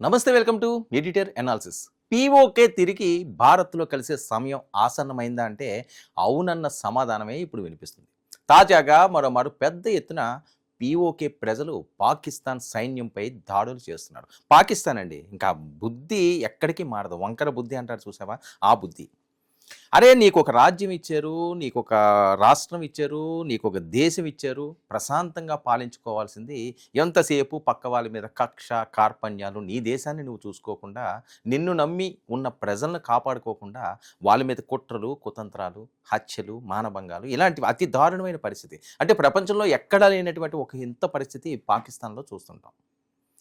నమస్తే, welcome to editor analysis. PoK తిరిగి భారత్లో కలిసే సమయం ఆసన్నమైందా అంటే అవునన్న సమాధానమే ఇప్పుడు వినిపిస్తుంది. తాజాగా మరో పెద్ద ఎత్తున పీఓకే ప్రజలు పాకిస్తాన్ సైన్యంపై దాడులు చేస్తున్నారు. పాకిస్తాన్ అండి, ఇంకా బుద్ధి ఎక్కడికి మారదు. వంకర బుద్ధి అంటారు చూసావా, ఆ బుద్ధి. అరే, నీకొక రాజ్యం ఇచ్చారు, నీకొక రాష్ట్రం ఇచ్చారు, నీకొక దేశం ఇచ్చారు, ప్రశాంతంగా పాలించుకోవాల్సింది ఎంతసేపు పక్క వాళ్ళ మీద కక్ష కార్పణ్యాలు, నీ దేశాన్ని నువ్వు చూసుకోకుండా, నిన్ను నమ్మి ఉన్న ప్రజలను కాపాడుకోకుండా వాళ్ళ మీద కుట్రలు కుతంత్రాలు, హత్యలు, మానభంగాలు, ఇలాంటివి అతి దారుణమైన పరిస్థితి. అంటే ప్రపంచంలో ఎక్కడా లేనటువంటి ఒక ఇంత పరిస్థితి పాకిస్తాన్లో చూస్తుంటాం.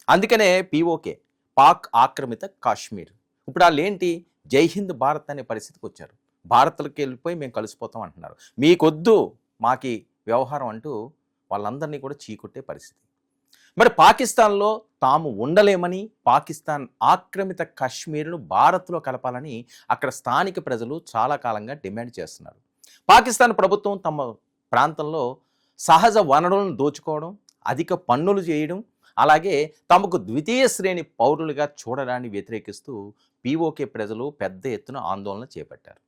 అందుకనే పీఓకే, పాక్ ఆక్రమిత కాశ్మీర్, ఇప్పుడు వాళ్ళేంటి జై హింద్ భారత్ అనే పరిస్థితికి వచ్చారు. భారత్లోకి వెళ్ళిపోయి మేము కలిసిపోతాం అంటున్నారు. మీకొద్దు మాకి వ్యవహారం అంటూ వాళ్ళందరినీ కూడా చీకొట్టే పరిస్థితి. మరి పాకిస్తాన్లో తాము ఉండలేమని, పాకిస్తాన్ ఆక్రమిత కాశ్మీర్ను భారత్లో కలపాలని అక్కడ స్థానిక ప్రజలు చాలా కాలంగా డిమాండ్ చేస్తున్నారు. పాకిస్తాన్ ప్రభుత్వం తమ ప్రాంతంలో సహజ వనరులను దోచుకోవడం, అధిక పన్నులు చేయడం, అలాగే తమకు ద్వితీయ శ్రేణి పౌరులుగా చూడడాన్ని వ్యతిరేకిస్తూ పీఓకే ప్రజలు పెద్ద ఎత్తున ఆందోళన చేపట్టారు.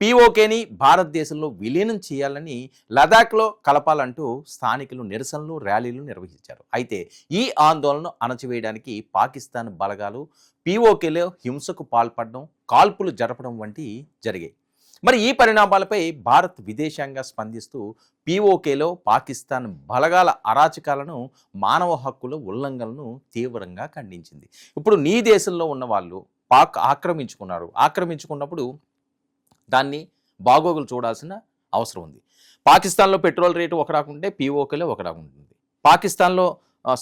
పీఓకేని భారతదేశంలో విలీనం చేయాలని, లదాఖ్లో కలపాలంటూ స్థానికులు నిరసనలు, ర్యాలీలు నిర్వహించారు. అయితే ఈ ఆందోళనను అణచివేయడానికి పాకిస్తాన్ బలగాలు పీఓకేలో హింసకు పాల్పడడం, కాల్పులు జరపడం వంటి జరిగాయి. మరి ఈ పరిణామాలపై భారత్ విదేశాంగ స్పందిస్తూ పీఓకేలో పాకిస్తాన్ బలగాల అరాచకాలను, మానవ హక్కుల ఉల్లంఘనలను తీవ్రంగా ఖండించింది. ఇప్పుడు నీ దేశంలో ఉన్న వాళ్ళు పాక్ ఆక్రమించుకున్నప్పుడు దాన్ని బాగోగులు చూడాల్సిన అవసరం ఉంది. పాకిస్తాన్లో పెట్రోల్ రేటు ఒక రకం ఉంటే పీఓకేలో ఒక రకం ఉంటుంది. పాకిస్తాన్లో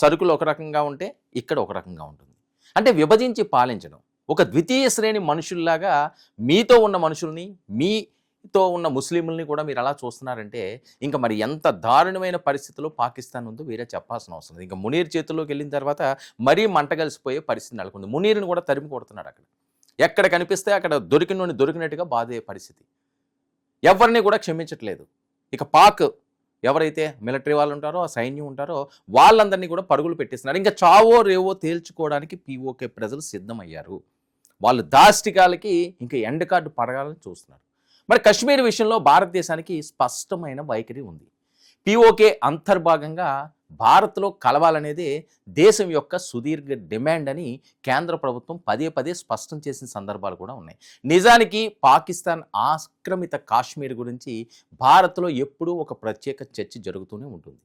సరుకులు ఒక రకంగా ఉంటే ఇక్కడ ఒక రకంగా ఉంటుంది. అంటే విభజించి పాలించడం, ఒక ద్వితీయ శ్రేణి మనుషుల్లాగా మీతో ఉన్న మనుషుల్ని, మీతో ఉన్న ముస్లింలని కూడా మీరు అలా చూస్తున్నారంటే ఇంకా మరి ఎంత దారుణమైన పరిస్థితిలో పాకిస్తాన్ ఉందో వేరే చెప్పాల్సిన అవసరం లేదు. ఇంకా మునీర్ చేతుల్లోకి వెళ్ళిన తర్వాత మరీ మంట కలిసిపోయే పరిస్థితి నెలకొంది. మునీర్ని కూడా తరిమి కొడుతున్నాడు. ఎక్కడ కనిపిస్తే అక్కడ దొరికినట్టుగా బాధే పరిస్థితి. ఎవరిని కూడా క్షమించట్లేదు. ఇక పాక్ ఎవరైతే మిలిటరీ వాళ్ళు ఉంటారో, ఆ సైన్యం ఉంటారో వాళ్ళందరినీ కూడా పరుగులు పెట్టేస్తున్నారు. ఇంకా చావో రేవో తేల్చుకోవడానికి పీఓకే ప్రజలు సిద్ధమయ్యారు. వాళ్ళు దాష్టికాలకి ఇంకా ఎండ్ కార్డు పడగాలని చూస్తున్నారు. మరి కశ్మీర్ విషయంలో భారతదేశానికి స్పష్టమైన వైఖరి ఉంది. పీఓకే అంతర్భాగంగా భారత్లో కలవాలనేదే దేశం యొక్క సుదీర్ఘ డిమాండ్ అని కేంద్ర ప్రభుత్వం పదే స్పష్టం చేసిన సందర్భాలు కూడా ఉన్నాయి. నిజానికి పాకిస్తాన్ ఆక్రమిత కాశ్మీర్ గురించి భారత్లో ఎప్పుడూ ఒక ప్రత్యేక చర్చ జరుగుతూనే ఉంటుంది.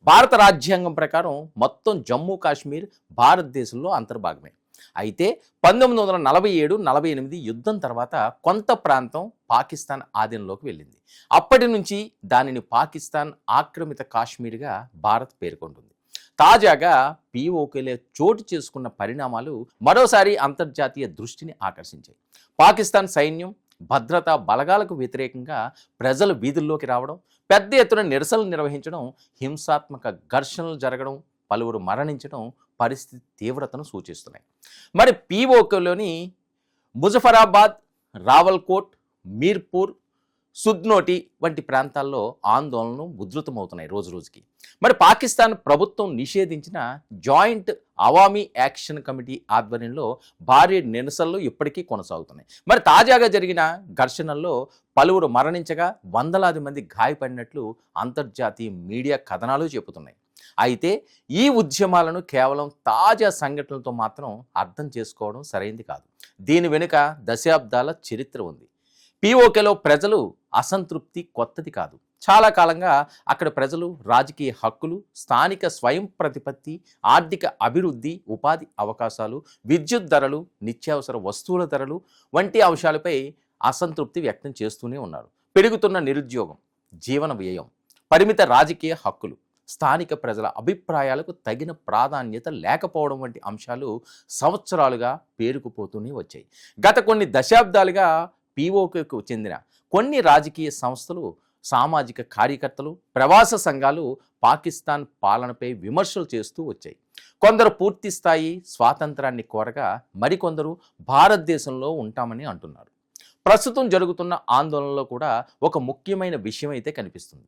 భారత రాజ్యాంగం ప్రకారం మొత్తం జమ్మూ కాశ్మీర్ భారతదేశంలో అంతర్భాగమే. అయితే 1947-48 యుద్ధం తర్వాత కొంత ప్రాంతం పాకిస్తాన్ ఆధీనంలోకి వెళ్ళింది. అప్పటి నుంచి దానిని పాకిస్తాన్ ఆక్రమిత కాశ్మీర్గా భారత్ పేర్కొంటుంది. తాజాగా పీఓకేలో చోటు చేసుకున్న పరిణామాలు మరోసారి అంతర్జాతీయ దృష్టిని ఆకర్షించాయి. పాకిస్తాన్ సైన్యం, భద్రతా బలగాలకు వ్యతిరేకంగా ప్రజలు వీధుల్లోకి రావడం, పెద్ద ఎత్తున నిరసనలు నిర్వహించడం, హింసాత్మక ఘర్షణలు జరగడం, పలువురు మరణించడం పరిస్థితి తీవ్రతను సూచిస్తున్నాయి. మరి పీఓకేలోని ముజఫరాబాద్, రావల్కోట్, మీర్పూర్, సుద్నోటి వంటి ప్రాంతాల్లో ఆందోళనలు ఉధృతమవుతున్నాయి రోజుకి. మరి పాకిస్తాన్ ప్రభుత్వం నిషేధించిన జాయింట్ అవామీ యాక్షన్ కమిటీ ఆధ్వర్యంలో భారీ నిరసనలు ఇప్పటికీ కొనసాగుతున్నాయి. మరి తాజాగా జరిగిన ఘర్షణల్లో పలువురు మరణించగా వందలాది మంది గాయపడినట్లు అంతర్జాతీయ మీడియా కథనాలు చెబుతున్నాయి. అయితే ఈ ఉద్యమాలను కేవలం తాజా సంఘటనలతో మాత్రం అర్థం చేసుకోవడం సరైంది కాదు. దీని వెనుక దశాబ్దాల చరిత్ర ఉంది. పీఓకేలో ప్రజలు అసంతృప్తి కొత్తది కాదు. చాలా కాలంగా అక్కడ ప్రజలు రాజకీయ హక్కులు, స్థానిక స్వయం ప్రతిపత్తి, ఆర్థిక అభివృద్ధి, ఉపాధి అవకాశాలు, విద్యుత్ ధరలు, నిత్యావసర వస్తువుల ధరలు వంటి అంశాలపై అసంతృప్తి వ్యక్తం చేస్తూనే ఉన్నారు. పెరుగుతున్న నిరుద్యోగం, జీవన వ్యయం, పరిమిత రాజకీయ హక్కులు, స్థానిక ప్రజల అభిప్రాయాలకు తగిన ప్రాధాన్యత లేకపోవడం వంటి అంశాలు సంవత్సరాలుగా పేరుకుపోతూనే వచ్చాయి. గత కొన్ని దశాబ్దాలుగా పీఓకేకు చెందిన కొన్ని రాజకీయ సంస్థలు, సామాజిక కార్యకర్తలు, ప్రవాస సంఘాలు పాకిస్తాన్ పాలనపై విమర్శలు చేస్తూ వచ్చాయి. కొందరు పూర్తి స్థాయి స్వాతంత్రాన్ని కోరగా మరికొందరు భారతదేశంలో ఉంటామని అంటున్నారు. ప్రస్తుతం జరుగుతున్న ఆందోళనలో కూడా ఒక ముఖ్యమైన విషయం అయితే కనిపిస్తుంది.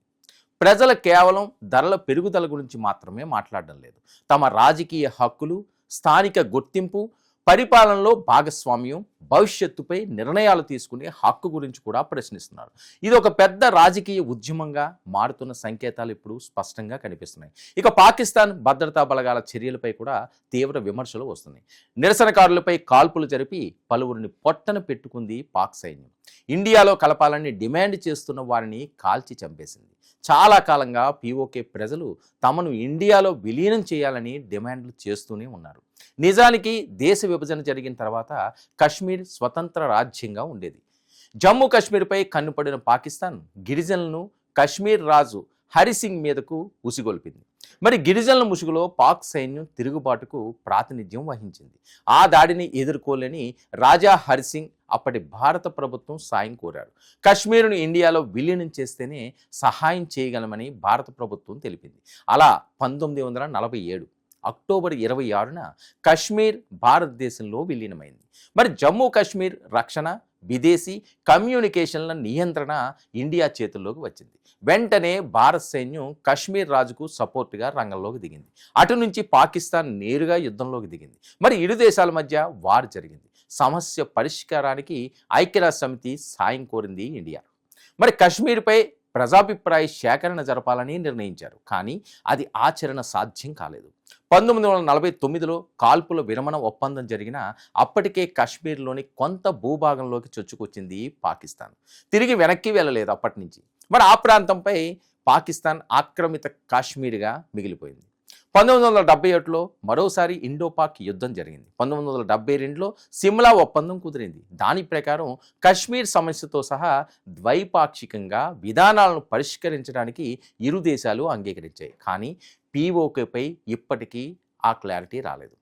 ప్రజలు కేవలం ధరల పెరుగుదల గురించి మాత్రమే మాట్లాడడం లేదు. తమ రాజకీయ హక్కులు, స్థానిక గుర్తింపు, పరిపాలనలో భాగస్వామ్యం, భవిష్యత్తుపై నిర్ణయాలు తీసుకునే హక్కు గురించి కూడా ప్రశ్నిస్తున్నారు. ఇది ఒక పెద్ద రాజకీయ ఉద్యమంగా మారుతున్న సంకేతాలు ఇప్పుడు స్పష్టంగా కనిపిస్తున్నాయి. ఇక పాకిస్తాన్ భద్రతా బలగాల చర్యలపై కూడా తీవ్ర విమర్శలు వస్తున్నాయి. నిరసనకారులపై కాల్పులు జరిపి పలువురిని పొట్టన పెట్టుకుంది పాక్ సైన్యం. ఇండియాలో కలపాలని డిమాండ్ చేస్తున్న వారిని కాల్చి చంపేసింది. చాలా కాలంగా పీఓకే ప్రజలు తమను ఇండియాలో విలీనం చేయాలని డిమాండ్లు చేస్తూనే ఉన్నారు. నిజానికి దేశ విభజన జరిగిన తర్వాత కశ్మీర్ స్వతంత్ర రాజ్యంగా ఉండేది. జమ్మూ కాశ్మీర్పై కన్నుపడిన పాకిస్తాన్ గిరిజనులను కశ్మీర్ రాజు హరిసింగ్ మీదకు ఉసిగొల్పింది. మరి గిరిజనుల ముసుగులో పాక్ సైన్యం తిరుగుబాటుకు ప్రాతినిధ్యం వహించింది. ఆ దాడిని ఎదుర్కోలేని రాజా హరిసింగ్ అప్పటి భారత ప్రభుత్వం సాయం కోరారు. కశ్మీరును ఇండియాలో విలీనం చేస్తేనే సహాయం చేయగలమని భారత ప్రభుత్వం తెలిపింది. అలా 1947 అక్టోబర్ 26న కశ్మీర్ భారతదేశంలో విలీనమైంది. మరి జమ్మూ కాశ్మీర్ రక్షణ, విదేశీ కమ్యూనికేషన్ల నియంత్రణ ఇండియా చేతుల్లోకి వచ్చింది. వెంటనే భారత సైన్యం కశ్మీర్ రాజుకు సపోర్టుగా రంగంలోకి దిగింది. అటు నుంచి పాకిస్తాన్ నేరుగా యుద్ధంలోకి దిగింది. మరి ఇరు దేశాల మధ్య వార్ జరిగింది. సమస్య పరిష్కారానికి ఐక్యరాజ్య సమితి సాయం కోరింది ఇండియా. మరి కశ్మీర్పై ప్రజాభిప్రాయ సేకరణ జరపాలని నిర్ణయించారు. కానీ అది ఆచరణ సాధ్యం కాలేదు. 1949లో కాల్పుల విరమణ ఒప్పందం జరిగిన అప్పటికే కశ్మీర్లోని కొంత భూభాగంలోకి చొచ్చుకొచ్చింది పాకిస్తాన్. తిరిగి వెనక్కి వెళ్ళలేదు అప్పటి నుంచి. మరి ఆ ప్రాంతంపై పాకిస్తాన్ ఆక్రమిత కాశ్మీర్గా మిగిలిపోయింది. 1977లో మరోసారి ఇండో పాక్ యుద్ధం జరిగింది. 1972లో సిమ్లా ఒప్పందం కుదిరింది. దాని ప్రకారం కశ్మీర్ సమస్యతో సహా ద్వైపాక్షికంగా విధానాలను పరిష్కరించడానికి ఇరు దేశాలు అంగీకరించాయి. కానీ పీఓకేపై ఇప్పటికీ ఆ క్లారిటీ రాలేదు.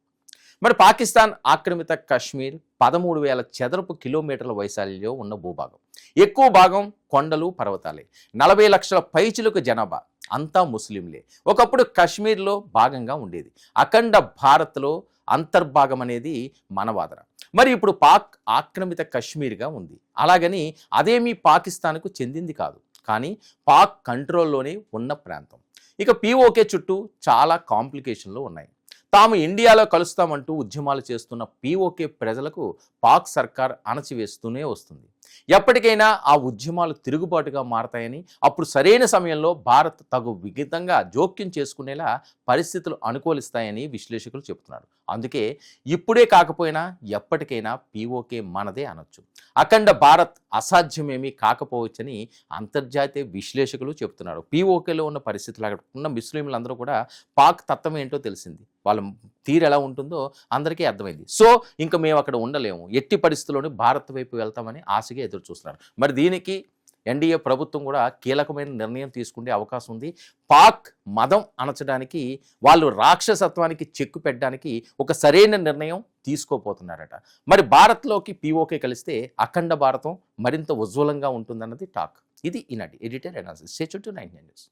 మరి పాకిస్తాన్ ఆక్రమిత కశ్మీర్ 13,000 చదరపు కిలోమీటర్ల వైశాల్యంలో ఉన్న భూభాగం. ఎక్కువ భాగం కొండలు, పర్వతాలే. 40 లక్షల పైచిలుకు జనాభా, అంతా ముస్లింలే. ఒకప్పుడు కశ్మీర్లో భాగంగా ఉండేది. అఖండ భారత్లో అంతర్భాగం అనేది మన వాదన. మరి ఇప్పుడు పాక్ ఆక్రమిత కశ్మీర్గా ఉంది. అలాగని అదేమీ పాకిస్తాన్కు చెందింది కాదు, కానీ పాక్ కంట్రోల్లోనే ఉన్న ప్రాంతం. ఇక పీఓకే చుట్టూ చాలా కాంప్లికేషన్లు ఉన్నాయి. తాము ఇండియాలో కలుస్తామంటూ ఉద్యమాలు చేస్తున్న పీఓకే ప్రజలకు పాక్ సర్కార్ అణచివేస్తూనే వస్తుంది. ఎప్పటికైనా ఆ ఉద్యమాలు తిరుగుబాటుగా మారతాయని, అప్పుడు సరైన సమయంలో భారత్ తగు విధంగా జోక్యం చేసుకునేలా పరిస్థితులు అనుకూలిస్తాయని విశ్లేషకులు చెబుతున్నారు. అందుకే ఇప్పుడే కాకపోయినా ఎప్పటికైనా పీఓకే మనదే అనొచ్చు. అఖండ భారత్ అసాధ్యమేమీ కాకపోవచ్చని అంతర్జాతీయ విశ్లేషకులు చెబుతున్నారు. పీఓకేలో ఉన్న పరిస్థితులు, అక్కడ ఉన్న ముస్లింలందరూ కూడా పాక్ తత్వం ఏంటో తెలిసింది. వాళ్ళ తీరు ఎలా ఉంటుందో అందరికీ అర్థమైంది. సో ఇంకా మేము అక్కడ ఉండలేము, ఎట్టి పరిస్థితుల్లోనూ భారత్ వైపు వెళ్తామని ఆశగా ఎదురు చూస్తున్నారు. మరి దీనికి ఎన్డీఏ ప్రభుత్వం కూడా కీలకమైన నిర్ణయం తీసుకునే అవకాశం ఉంది. పాక్ మదం అణచడానికి, వాళ్ళు రాక్షసత్వానికి చెక్కు పెట్టడానికి ఒక సరైన నిర్ణయం తీసుకోపోతున్నారట. మరి భారత్లోకి పీఓకే కలిస్తే అఖండ భారతం మరింత ఉజ్వలంగా ఉంటుందన్నది టాక్. ఇది ఈనాటి editor analysis. Stay tuned to 99 news.